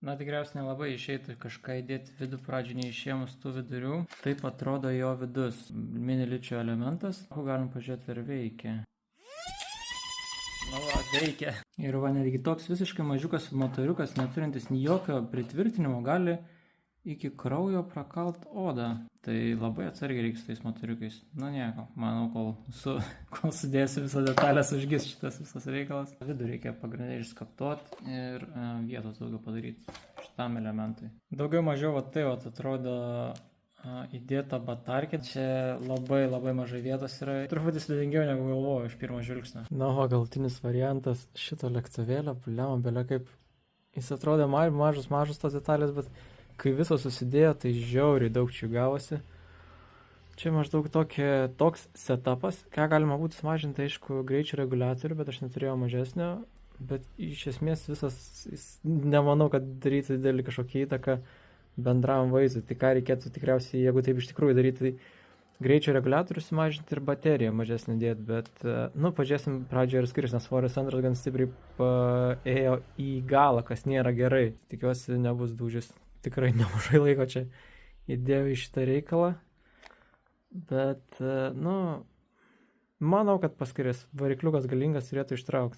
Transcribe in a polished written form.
Na, tikriausiai nelabai išeitų kažką įdėti vidų pradžių neišėmus tų vidurių. Taip atrodo jo vidus. Mini ličio elementas. Galim pažiūrėti, ar veikia. Nu, veikia. Ir va, netgi toks visiškai mažiukas motoriukas, neturintis jokio pritvirtinimo, gali iki kraujo prakalt odą. Tai labai atsargiai reikia su tais motoriukais. Nu nieko, manau, kol sudėsiu visą detalės, užgis šitas visas reikalas. Vidų reikia pagrindinai išskaptuoti ir vietos daugiau padaryti šitam elementui. Daugiau mažiau va tai atrodo įdėta batarkė. Čia labai mažai vietos yra. Truputį sudėtingiau negu galvoju iš pirmo žvilgsnio. Na, o galtinis variantas šito lėktuvėlio, blema, belia kaip jis atrodė mažas tos detalės, bet kai visos susidėjo, tai žiauriai daug čia gavosi. Čia maždaug toks setupas, ką galima būtų sumažinti, aišku, greičio reguliatorių, bet aš neturėjau mažesnio. Bet iš esmės visas, nemanau, kad darytų didelį kažkokį įtaką bendram vaizdui. Tai ką reikėtų tikriausiai, jeigu taip iš tikrųjų daryti, tai greičio reguliatorių sumažinti ir bateriją mažesnį dėti. Bet, pažiūrėsim pradžioje ir skiriasi, nes svorio centras gan stipriai ėjo į galą, kas nėra gerai. Tikiuosi nebus dūžis. Tikrai nemažai laiko čia įdėjau į šitą reikalą. Bet, manau, kad paskirės varikliukas galingas turėtų ištraukti.